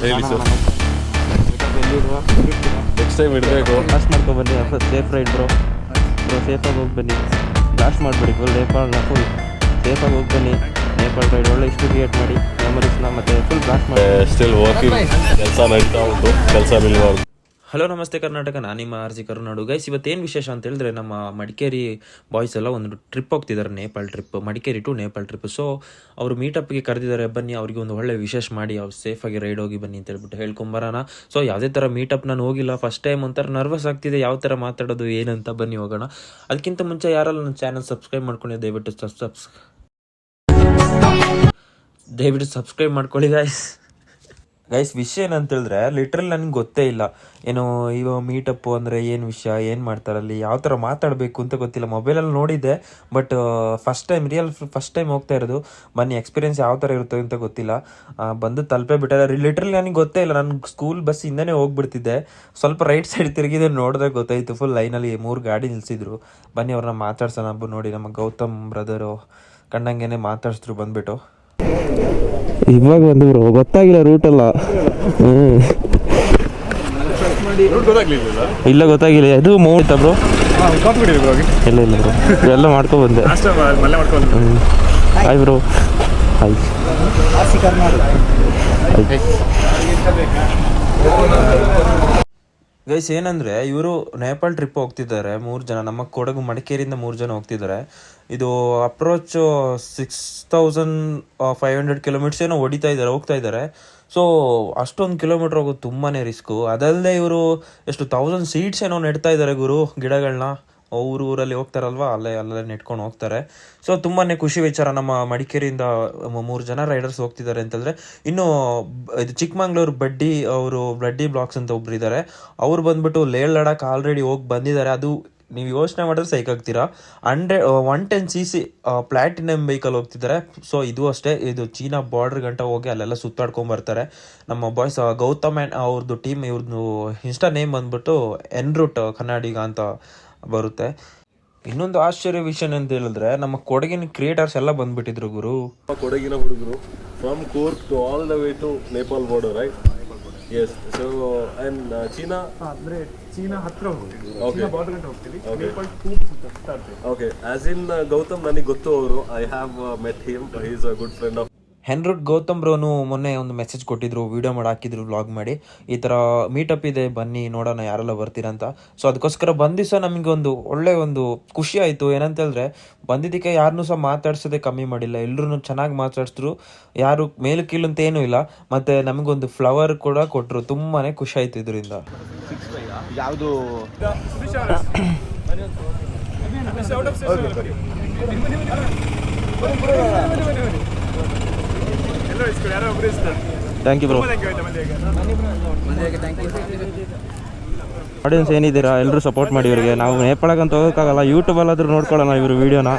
ಹೇಳಿ sir. Next time ಇಡಬೇಕು. Blast ಮಾಡ್ಕೊಬನ್ನಿ. Safe ride bro. ಸೇಫಾಗಿ ಹೋಗಿ ಬನ್ನಿ. ಬ್ಲಾಸ್ಟ್ ಮಾಡಿಬಿಡಿ ಫುಲ್ ನೇಪಾಳನ್ನ ಫುಲ್ ಸೇಫಾಗಿ ಹೋಗಿ ಬನ್ನಿ. ನೇಪಾಳ ರೈಡ್ ಒಳ್ಳೆ ಇಷ್ಟು ಕ್ರಿಯೇಟ್ ಮಾಡಿ ಮೆಮರೀಸ್ನ ಮತ್ತೆ ಫುಲ್ ಬ್ಲಾಸ್ಟ್ ಮಾಡಿ. ಸ್ಟಿಲ್ ವರ್ಕಿಂಗ್, ಕೆಲಸ ನಡೀತಾ ಉಂಟು, ಕೆಲಸ ನಿಲ್ಬಾರ್ದು. ಹಲೋ ನಮಸ್ತೆ ಕರ್ನಾಟಕ, ನಾನು ನಿಮ್ಮ ಆರ್ ಜಿ ಕರುನಾಡು. ಗೈಸ್ ಇವತ್ತೇನು ವಿಶೇಷ ಅಂತ ಹೇಳಿದ್ರೆ, ನಮ್ಮ ಮಡಿಕೇರಿ ಬಾಯ್ಸ್ ಎಲ್ಲ ಒಂದು ಟ್ರಿಪ್ ಹೋಗ್ತಿದ್ದಾರೆ, Nepal trip, Madikeri to Nepal trip. So ಅವರು ಮೀಟಪ್ಗೆ ಕರೆದಿದ್ದಾರೆ, ಬನ್ನಿ ಅವ್ರಿಗೆ ಒಂದು ಒಳ್ಳೆ ವಿಶೇಷ ಮಾಡಿ ಅವ್ರು ಸೇಫಾಗಿ ರೈಡ್ ಹೋಗಿ ಬನ್ನಿ ಅಂತ ಹೇಳ್ಬಿಟ್ಟು ಹೇಳ್ಕೊಂಬರೋಣ. ಸೊ ಯಾವುದೇ ಥರ ಮೀಟಪ್ ನಾನು ಹೋಗಿಲ್ಲ, ಫಸ್ಟ್ ಟೈಮ್ ಒಂಥರ ನರ್ವಸ್ ಆಗ್ತಿದೆ, ಯಾವ ಥರ ಮಾತಾಡೋದು ಏನಂತ, ಬನ್ನಿ ಹೋಗೋಣ. ಅದಕ್ಕಿಂತ ಮುಂಚೆ ಯಾರೆಲ್ಲ ನನ್ನ ಚಾನಲ್ ಸಬ್ಸ್ಕ್ರೈಬ್ ಮಾಡ್ಕೊಂಡು ದಯವಿಟ್ಟು ಸಬ್ಸ್ಕ್ರೈಬ್ ಮಾಡ್ಕೊಳ್ಳಿ ಗೈಸ್. ವಿಷಯ ಏನಂತ ಹೇಳಿದ್ರೆ, ಲಿಟ್ರಲ್ ನನಗೆ ಗೊತ್ತೇ ಇಲ್ಲ ಏನು ಇವಾಗ ಮೀಟಪ್ಪು ಅಂದರೆ ಏನು ವಿಷಯ, ಏನು ಮಾಡ್ತಾರಲ್ಲಿ, ಯಾವ ಥರ ಮಾತಾಡಬೇಕು ಅಂತ ಗೊತ್ತಿಲ್ಲ. ಮೊಬೈಲಲ್ಲಿ ನೋಡಿದ್ದೆ, ಬಟ್ ಫಸ್ಟ್ ಟೈಮ್ ಹೋಗ್ತಾ ಇರೋದು. ಬನ್ನಿ ಎಕ್ಸ್ಪೀರಿಯನ್ಸ್ ಯಾವ ಥರ ಇರುತ್ತೆ ಅಂತ ಗೊತ್ತಿಲ್ಲ. ಬಂದು ತಲುಪೇ ಬಿಟ್ಟಾರೆ. ಲಿಟ್ರಲಿ ನನಗೆ ಗೊತ್ತೇ ಇಲ್ಲ, ನಾನು ಸ್ಕೂಲ್ ಬಸ್ಸಿಂದನೇ ಹೋಗ್ಬಿಡ್ತಿದ್ದೆ. ಸ್ವಲ್ಪ ರೈಟ್ ಸೈಡ್ ತಿರುಗಿದೆ, ನೋಡಿದ್ರೆ ಗೊತ್ತಾಯಿತು ಫುಲ್ ಲೈನಲ್ಲಿ 3 ಗಾಡಿ ನಿಲ್ಲಿಸಿದ್ರು. ಬನ್ನಿ ಅವ್ರನ್ನ ಮಾತಾಡ್ಸೋಣ. ಹಬ್ಬ ನೋಡಿ, ನಮ್ಮ ಗೌತಮ್ ಬ್ರದರು ಕಂಡಂಗೆ ಮಾತಾಡ್ಸಿದ್ರು ಬಂದ್ಬಿಟ್ಟು. ಇವಾಗ ಬಂದ್ರು, ಗೊತ್ತಾಗಿಲ್ಲ ರೂಟೆಲ್ಲ. ಇಲ್ಲ ಗೊತ್ತಾಗಿಲ್ಲ. ಇದು ಮೌಂಟ್ ಬ್ರೋ. ಇಲ್ಲ ಇಲ್ಲ ಬ್ರೋ, ಎಲ್ಲ ಮಾಡ್ಕೊ ಬಂದೆ. Hi bro. ಹಾಯ್. ಗೈಸ್ ಏನಂದರೆ, ಇವರು ನೇಪಾಳ ಟ್ರಿಪ್ ಹೋಗ್ತಿದ್ದಾರೆ 3 ಜನ. ನಮ್ಮ ಕೊಡಗು ಮಡಿಕೇರಿಯಿಂದ 3 ಜನ ಹೋಗ್ತಿದ್ದಾರೆ. ಇದು ಅಪ್ರೋಚ್ 6500 ಕಿಲೋಮೀಟರ್ಸ್ ಏನೋ ಹೋಗ್ತಾ ಇದ್ದಾರೆ. ಸೊ ಅಷ್ಟೊಂದು ಕಿಲೋಮೀಟ್ರ್ ಹೋಗೋದು ತುಂಬಾ ರಿಸ್ಕು. ಅದಲ್ಲದೆ ಇವರು ಎಷ್ಟು 1000 ಸೀಟ್ಸ್ ಏನೋ ನೆಡ್ತಾ ಇದ್ದಾರೆ ಗುರು, ಗಿಡಗಳನ್ನ. ಊರಲ್ಲಿ ಹೋಗ್ತಾರಲ್ವ, ಅಲ್ಲೇ ನೆಟ್ಕೊಂಡು ಹೋಗ್ತಾರೆ. ಸೊ ತುಂಬಾ ಖುಷಿ ವಿಚಾರ. ನಮ್ಮ ಮಡಿಕೇರಿಯಿಂದ 3 ಜನ ರೈಡರ್ಸ್ ಹೋಗ್ತಿದ್ದಾರೆ ಅಂತಂದರೆ. ಇನ್ನು ಇದು ಚಿಕ್ಕಮಂಗ್ಳೂರು ಬಡ್ಡಿ ಬ್ಲಾಕ್ಸ್ ಅಂತ ಒಬ್ರು ಇದ್ದಾರೆ. ಅವ್ರು ಬಂದ್ಬಿಟ್ಟು ಲೇಹ್ ಲಡಾಖ್ ಆಲ್ರೆಡಿ ಹೋಗಿ ಬಂದಿದ್ದಾರೆ. ಅದು ನೀವು ಯೋಚನೆ ಮಾಡಿದ್ರೆ ಸೈಕಾಗ್ತೀರಾ. 110cc ಪ್ಲಾಟಿನಮ್ ವೆಹಿಕಲ್ ಹೋಗ್ತಿದ್ದಾರೆ. ಸೊ ಇದು ಅಷ್ಟೇ, ಇದು ಚೀನಾ ಬಾರ್ಡರ್ ಗಂಟ ಹೋಗಿ ಅಲ್ಲೆಲ್ಲ ಸುತ್ತಾಡ್ಕೊಂಬರ್ತಾರೆ. ನಮ್ಮ ಬಾಯ್ಸ್ ಗೌತಮ್ ಆ್ಯಂಡ್ ಅವ್ರದ್ದು ಟೀಮ್, ಇವ್ರದ್ದು ಇನ್ಸ್ಟಾ ನೇಮ್ ಬಂದ್ಬಿಟ್ಟು ಎನ್ರೂಟ್ ಕನ್ನಡಿಗ ಅಂತ ಬರುತ್ತೆ. ಇನ್ನೊಂದು ಆಶ್ಚರ್ಯ ವಿಷಯ ಅಂತ ಹೇಳಿದ್ರೆ, ನಮ್ಮ ಕೊಡಗಿನ ಕ್ರಿಯೇಟರ್ಸ್ ಎಲ್ಲ ಬಂದ್ಬಿಟ್ಟಿದ್ರು ಗುರು. ಕೊಡಗಿನ ಹುಡುಗರು from Coorg to all the way to Nepal border, right? Yes. So and China ಹತ್ರ ಹೋಗ್ತೀವಿ. China border ಗಂಟ ಹೋಗ್ತೀವಿ. Nepal start. Okay. As in Gautam ನನಗೆ ಗೊತ್ತು ಅವರು. I have met him. He is a good friend of ಹೆನ್ರೂಟ್ Gautam ಬ್ರೋನು ಮೊನ್ನೆ ಒಂದು ಮೆಸೇಜ್ ಕೊಟ್ಟಿದ್ರು, ವಿಡಿಯೋ ಮಾಡಿ ಹಾಕಿದ್ರು, ವ್ಲಾಗ್ ಮಾಡಿ, ಈ ಥರ ಮೀಟಪ್ ಇದೆ ಬನ್ನಿ ನೋಡೋಣ ಯಾರೆಲ್ಲ ಬರ್ತೀರಾ ಅಂತ. ಸೊ ಅದಕ್ಕೋಸ್ಕರ ಬಂದಿಸ ನಮಗೆ ಒಳ್ಳೆ ಖುಷಿ ಆಯಿತು. ಏನಂತ ಹೇಳಿದ್ರೆ, ಬಂದಿದ್ದಕ್ಕೆ ಯಾರನ್ನೂ ಸಹ ಮಾತಾಡ್ಸೋದೇ ಕಮ್ಮಿ ಮಾಡಿಲ್ಲ, ಎಲ್ಲರೂ ಚೆನ್ನಾಗಿ ಮಾತಾಡಿಸಿದ್ರು. ಯಾರು ಮೇಲು ಕೀಳು ಅಂತ ಏನೂ ಇಲ್ಲ. ಮತ್ತು ನಮಗೊಂದು ಫ್ಲವರ್ ಕೂಡ ಕೊಟ್ಟರು. ತುಂಬಾ ಖುಷಿ ಆಯಿತು ಇದರಿಂದ. ಯಾವುದು ಥ್ಯಾಂಕ್ ಯು ಬ್ರೋ. ಆಡಿಯನ್ಸ್ ಏನಿದ್ದೀರಾ, ಎಲ್ಲರೂ ಸಪೋರ್ಟ್ ಮಾಡಿ ಇವರಿಗೆ. ನಾವು ನೇಪಾಳಗಂತ ಹೋಗೋಕ್ಕಾಗಲ್ಲ, ಯೂಟ್ಯೂಬಲ್ಲಾದರೂ ನೋಡ್ಕೊಳ್ಳೋಣ ಇವರು ವೀಡಿಯೋನ.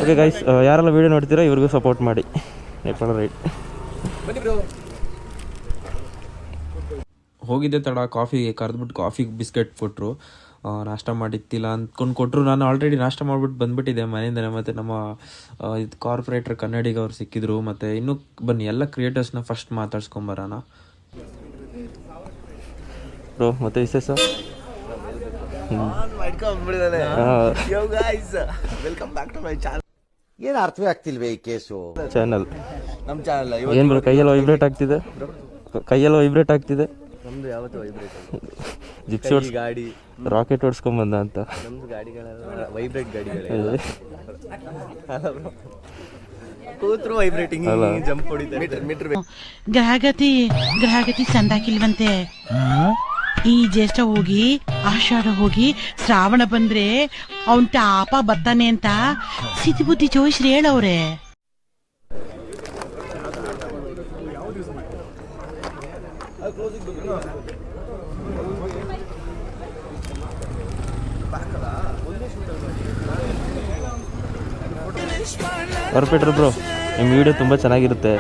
ಓಕೆ ಗೈಸ್, ಯಾರೆಲ್ಲ ವೀಡಿಯೋ ನೋಡ್ತೀರಾ ಇವ್ರಿಗೂ ಸಪೋರ್ಟ್ ಮಾಡಿ. ನೇಪಾಳ ರೈಟ್ ಹೋಗಿದ್ದೆ ತಡ, ಕರೆದ್ಬಿಟ್ಟು ಕಾಫಿ ಬಿಸ್ಕೆಟ್ ಕೊಟ್ಟರು. ನಾಷ್ಟ ಮಾಡಿತ್ತಿಲ್ಲ ಅಂದ್ಕೊಂಡು ಕೊಟ್ಟರು. ನಾನು ಆಲ್ರೆಡಿ ನಾಷ್ಟ ಮಾಡಿಬಿಟ್ಟು ಬಂದುಬಿಟ್ಟಿದ್ದೆ ಮನೆಯಿಂದನೇ. ಮತ್ತು ನಮ್ಮ ಇದು ಕಾರ್ಪೊರೇಟರ್ ಕನ್ನಡಿಗ ಅವ್ರು ಸಿಕ್ಕಿದ್ರು. ಮತ್ತು ಇನ್ನೂ ಬನ್ನಿ ಎಲ್ಲ ಕ್ರಿಯೇಟರ್ಸ್ನ ಫಸ್ಟ್ ಮಾತಾಡ್ಸ್ಕೊಂಬರೋಣ ಬ್ರೋ. ಮತ್ತು ವಿಶೇಷ ಏನು ಅರ್ಥವೇ ಆಗ್ತಿಲ್ವೇ ಈ ಕೇಸು. ಚಾನಲ್ ನಮ್ಮ ಚಾನಲ್ ಏನು ಬ್ರೋ, ಕೈಯೆಲ್ಲ ವೈಬ್ರೇಟ್ ಆಗ್ತಿದೆ. ನಮ್ದು ಯಾವತ್ತೂ ವೈಬ್ರೇಟ್ ಜಿಪ್ಸಿ ಗಾಡಿ ರಾಕೆಟ್ ಓಡಿಸ್ಕೊಂಬಂದ ಅಂತ. ನಮ್ದು ಗಾಡಿಗಳೆಲ್ಲ ವೈಬ್ರೇಟ್ ಗಾಡಿಗಳೇ. ಕೂತ್ರು ವೈಬ್ರೇಟಿಂಗ್ ಜಂಪ್ ಹೊಡಿತಾರೆ. ಮೀಟರ್ ಗ್ರಹಗತಿ ಸಂದಾಕಿಲ್ವಂತೆ. ಈ ಜ್ಯೇಷ್ಠ ಹೋಗಿ ಆಷಾಢ ಹೋಗಿ ಶ್ರಾವಣ ಬಂದ್ರೆ ಅವನ್ ತಾಪ ಬರ್ತಾನೆ ಅಂತ ಸಿದ್ಧಿ ಬುದ್ಧಿ ಜೋಯಿಸ್ರಿ ಹೇಳವ್ರೆ. ಕಾರ್ಪೊರೇಟರ್ ಬ್ರೋ, ನಿಮ್ಮ ವಿಡಿಯೋ ತುಂಬ ಚೆನ್ನಾಗಿರುತ್ತೆ.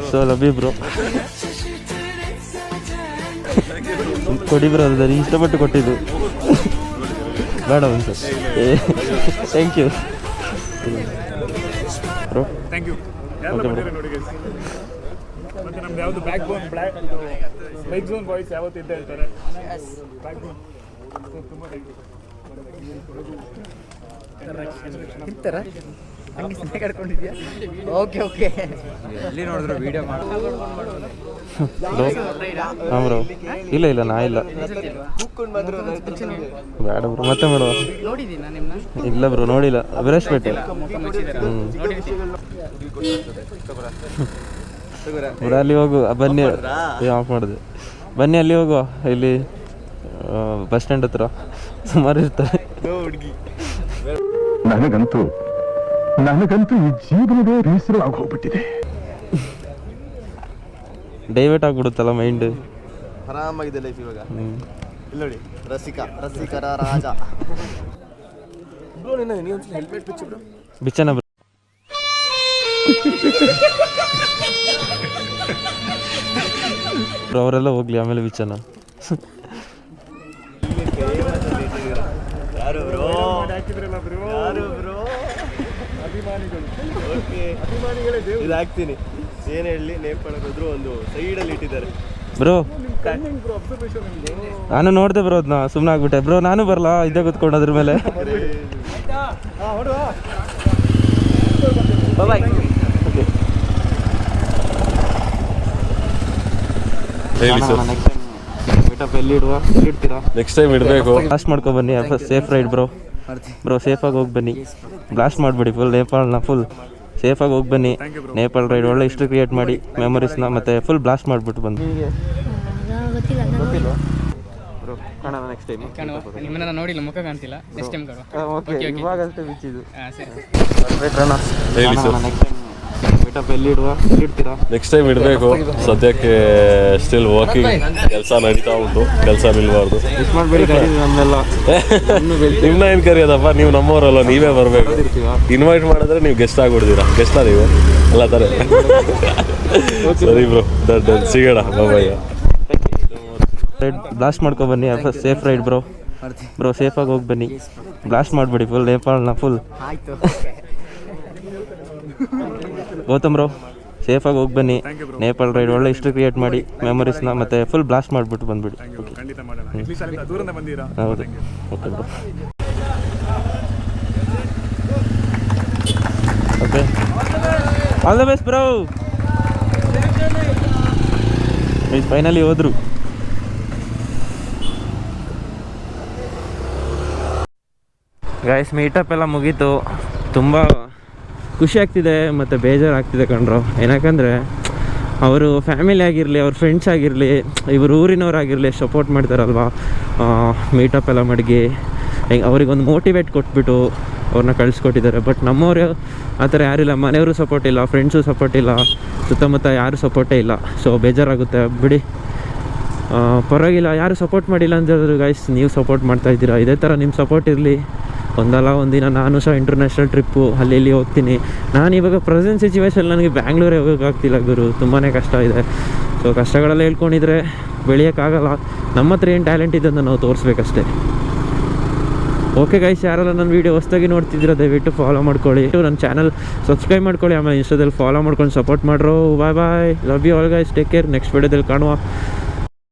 So love you bro. ಕೊಡಿ ಬ್ರೋ, ಅದು ನನಗೆ ಇಷ್ಟಪಟ್ಟು ಕೊಟ್ಟಿದ್ದು. ಬೇಡ ಒಂದು sir. Thank you bro. Okay bro. ನಮ್ದು ಯಾವುದು backbone black zone boys ಯಾವತ್ತು ಇದ್ದೇ ಇರ್ತಾರೆ. ಬ್ಯಾಕ್ ಬೋನ್ ತುಂಬ ಇರ್ತಾರ ಹಂಗೆ ಸ್ನೇಕ್ ಆಡ್ಕೊಂಡಿದ್ಯಾ? ಓಕೆ ಓಕೆ ಎಲ್ಲಿ ನೋಡಿದ್ರು ವಿಡಿಯೋ ಮಾಡಿ ಹಾಂ ಬ್ರೋ. ಇಲ್ಲ ನಾ ಇಲ್ಲ ಬೇಡ ಬ್ರೋ, ಮತ್ತೆ ಮಾಡುವ. ಇಲ್ಲ ಬ್ರೋ ನೋಡಿಲ್ಲ, ವಿರಾಜ್ಪೇಟೆ. ಬ್ರೋ ಅಲ್ಲಿ ಹೋಗು, ಬನ್ನಿ ಆಫ್ ಮಾಡಿದೆ. ಬನ್ನಿ ಅಲ್ಲಿ ಹೋಗುವ, ಇಲ್ಲಿ ಬಸ್ ಸ್ಟ್ಯಾಂಡ್ ಹತ್ರ ಸುಮಾರು ಇರ್ತಾರೆ. ನನಗಂತೂ ಈ ಜೀವನವೇ ಬೇಸರ ಆಗೋಗ್ಬಿಟ್ಟಿದೆ. ಡೈವರ್ಟ್ ಆಗ್ಬಿಡುತ್ತಲ್ಲ ಮೈಂಡ್. ಆರಾಮಾಗಿದೆ ಲೈಫ್ ಇವಾಗ. ಇಲ್ಲಿ ನೋಡಿ, ರಸಿಕರ ರಾಜ. ಬ್ರೋ ನೀವು ಒಂದು ಹೆಲ್ಮೆಟ್ ಬಿಚ್ಚು ಬ್ರೋ. ಬಿಚ್ಚನ ಬ್ರೋ. ಅವರೆಲ್ಲ ಹೋಗ್ಲಿ, ಆಮೇಲೆ ಬಿಚ್ಚನ. ಯಾರು ಬ್ರೋ? ಹಾಕಿದ್ರಲ್ಲ ಬ್ರೋ, ಯಾರು ಬ್ರೋ? ಅಭಿಮಾನಿಗಳು. ಓಕೆ, ಅಭಿಮಾನಿಗಳೇ ದೇವ್ರು. ಇದು ಹಾಕ್ತೀನಿ. ಏನು ಹೇಳಿ, ನೇಪಾಳಕ್ಕೆ ಹೋದ್ರು ಒಂದು ಸೈಡಲ್ಲಿ ಇಟ್ಟಿದ್ದಾರೆ ಬ್ರೋ. ಬ್ರೋ ಅಬ್ಸರ್ವೇಷನ್ ನಿಮ್ದು. ನಾನು ನೋಡಿದೆ ಬ್ರೋ, ಅದನ್ನ ಸುಮ್ಮನೆ ಆಗ್ಬಿಟ್ಟೆ ಬ್ರೋ. ನಾನು ಬರಲ್ಲ, ಇದ್ದೇ ಕೂತ್ಕೊಂಡು ಅದ್ರ ಮೇಲೆ. ಹೇಳಿ ಸರ್. ಎಲ್ಲಿ ಇಡುವ, ಇಡ್ತೀರಾ? ನೆಕ್ಸ್ಟ್ ಟೈಮ್ ಇಡಬೇಕು. ಬ್ಲಾಸ್ಟ್ ಮಾಡ್ಕೊ ಬನ್ನಿ. Safe ride bro. ಬ್ರೋ ಸೇಫಾಗಿ ಹೋಗಿ ಬನ್ನಿ. ಬ್ಲಾಸ್ಟ್ ಮಾಡಿಬಿಡಿ ಫುಲ್ ನೇಪಾಳನ. ಫುಲ್ ಸೇಫಾಗಿ ಹೋಗಿ ಬನ್ನಿ. ನೇಪಾಳ ರೈಡ್ ಒಳ್ಳೆ ಹಿಸ್ಟ್ರಿ ಕ್ರಿಯೇಟ್ ಮಾಡಿ ಮೆಮೊರೀಸ್ನ ಮತ್ತೆ ಫುಲ್ ಬ್ಲಾಸ್ಟ್ ಮಾಡಿಬಿಟ್ಟು ಬಂದು. ಬ್ರೋ ಕಾಣೋಣ ನೆಕ್ಸ್ಟ್ ಟೈಮ್. ನಿಮ್ಮನ್ನ ನೋಡಿಲ್ಲ, ಮುಖ ಕಾಣ್ತಿಲ್ಲ. ನೆಕ್ಸ್ಟ್ ಟೈಮ್ ಕಾಣುವ. ಓಕೆ, ಇವಾಗ ಅಷ್ಟೇ ಬಿಚ್ಚಿದ್ದು. ಹೇಳಿ ಸರ್. ನೆಕ್ಸ್ಟ್ ಟೈಮ್ ಎಲ್ಲಿ ಇಡುವ, ಇಡ್ತೀರಾ? ನೆಕ್ಸ್ಟ್ ಟೈಮ್ ಇಡಬೇಕು. ಸದ್ಯಕ್ಕೆ ಸ್ಟಿಲ್ ವರ್ಕಿಂಗ್, ಕೆಲಸ ನಡೀತಾ ಉಂಟು, ಕೆಲಸ ನಿಲ್ಬಾರ್ದು. ಮಿಸ್ ಮಾಡಬೇಡಿ ನಮ್ಮೆಲ್ಲ. ನಿಮ್ಮನ್ನ ಏನು ಕರೆಯೋದಪ್ಪ, ನೀವು ನಮ್ಮವರಲ್ಲ, ನೀವೇ ಬರಬೇಕು. ಇನ್ವೈಟ್ ಮಾಡಿದ್ರೆ ನೀವು ಗೆಸ್ಟ್ ಆಗ್ಬಿಡ್ತೀರಾ. ಗೆಸ್ಟಾ ನೀವು ಎಲ್ಲ ಥರ. ಸರಿ ಬ್ರೋ, ಸಿಗೋಣ. ಬಾಯ್. ಬ್ಲಾಸ್ಟ್ ಮಾಡ್ಕೊ ಬನ್ನಿ. Safe ride bro. ಬ್ರೋ ಸೇಫಾಗಿ ಹೋಗಿ ಬನ್ನಿ. ಬ್ಲಾಸ್ಟ್ ಮಾಡಿಬಿಡಿ ಫುಲ್ ನೇಪಾಳನ. ಫುಲ್ ಆಯ್ತು. ಗೌತಮ್ ಬ್ರೋ ಸೇಫಾಗಿ ಹೋಗಿ ಬನ್ನಿ. ನೇಪಾಳ ರೈಡ್ ಒಳ್ಳೆ ಹಿಸ್ಟ್ರಿ ಕ್ರಿಯೇಟ್ ಮಾಡಿ ಮೆಮೊರೀಸ್ನ ಮತ್ತೆ ಫುಲ್ ಬ್ಲಾಸ್ಟ್ ಮಾಡಿಬಿಟ್ಟು ಬಂದ್ಬಿಡಿ. ಖಂಡಿತ ಮಾಡೋಣ. ಅಟ್ಲೀಸ್ಟ್ ಅಲ್ಲಿಂದ ದೂರದಿಂದ ಬಂದಿರಾ? ಹೌದು, okay bro. Okay, all the best bro. Finally ಹೋದ್ರು. ಗೈಸ್ ಮೀಟಪ್ ಎಲ್ಲ ಮುಗೀತು. ತುಂಬ ಖುಷಿ ಆಗ್ತಿದೆ ಮತ್ತು ಬೇಜಾರಾಗ್ತಿದೆ ಕಣ್ರು. ಏನಕ್ಕಂದರೆ ಅವರು ಫ್ಯಾಮಿಲಿ ಆಗಿರಲಿ, ಅವ್ರ ಫ್ರೆಂಡ್ಸ್ ಆಗಿರಲಿ, ಇವರು ಊರಿನವರಾಗಿರಲಿ ಸಪೋರ್ಟ್ ಮಾಡ್ತಾರಲ್ವ. ಮೀಟಪ್ ಎಲ್ಲ ಮಡಗಿ ಅವ್ರಿಗೊಂದು ಮೋಟಿವೇಟ್ ಕೊಟ್ಬಿಟ್ಟು ಅವ್ರನ್ನ ಕಳಿಸ್ಕೊಟ್ಟಿದ್ದಾರೆ. ಬಟ್ ನಮ್ಮವರು ಆ ಥರ ಯಾರಿಲ್ಲ. ಮನೆಯವರು ಸಪೋರ್ಟ್ ಇಲ್ಲ, ಫ್ರೆಂಡ್ಸು ಸಪೋರ್ಟ್ ಇಲ್ಲ, ಸುತ್ತಮುತ್ತ ಯಾರೂ ಸಪೋರ್ಟೇ ಇಲ್ಲ. ಸೊ ಬೇಜಾರಾಗುತ್ತೆ ಬಿಡಿ. ಪರವಾಗಿಲ್ಲ, ಯಾರು ಸಪೋರ್ಟ್ ಮಾಡಿಲ್ಲ ಅಂತ ಹೇಳಿದ್ರು ಗೈಸ್, ನೀವು ಸಪೋರ್ಟ್ ಮಾಡ್ತಾಯಿದ್ದೀರಾ. ಇದೇ ಥರ ನಿಮ್ಮ ಸಪೋರ್ಟ್ ಇರಲಿ. ಒಂದಲ್ಲ ಒಂದಿನ ನಾನು ಸಹ ಇಂಟರ್ನ್ಯಾಷನಲ್ ಟ್ರಿಪ್ಪು ಅಲ್ಲಿ ಇಲ್ಲಿ ಹೋಗ್ತೀನಿ. ನಾನು ಇವಾಗ ಪ್ರೆಸೆಂಟ್ ಸಿಚುವೇಶನ್ ನನಗೆ ಬ್ಯಾಂಗ್ಳೂರೇ ಹೋಗೋಕ್ಕಾಗ್ತಿಲ್ಲ ಗುರು. ತುಂಬಾ ಕಷ್ಟ ಇದೆ. ಸೊ ಕಷ್ಟಗಳೆಲ್ಲ ಹೇಳ್ಕೊಂಡಿದ್ರೆ ಬೆಳೆಯೋಕ್ಕಾಗಲ್ಲ. ನಮ್ಮ ಹತ್ರ ಏನು ಟ್ಯಾಲೆಂಟ್ ಇದೆ ಅಂತ ನಾವು ತೋರಿಸ್ಬೇಕಷ್ಟೇ. ಓಕೆ ಗೈಸ್, ಯಾರೆಲ್ಲ ನನ್ನ ವೀಡಿಯೋ ಹೊಸದಾಗಿ ನೋಡ್ತಿದ್ದೀರಾ ದಯವಿಟ್ಟು ಫಾಲೋ ಮಾಡ್ಕೊಳ್ಳಿ. ನನ್ನ ಚಾನಲ್ ಸಬ್ಸ್ಕ್ರೈಬ್ ಮಾಡ್ಕೊಳ್ಳಿ. ಆಮೇಲೆ ಇನ್ಸ್ಟಾದಲ್ಲಿ ಫಾಲೋ ಮಾಡ್ಕೊಂಡು ಸಪೋರ್ಟ್ ಮಾಡ್ರೋ. Bye bye, love you all guys, take care. Next ವೀಡಿಯೋದಲ್ಲಿ ಕಾಣುವ.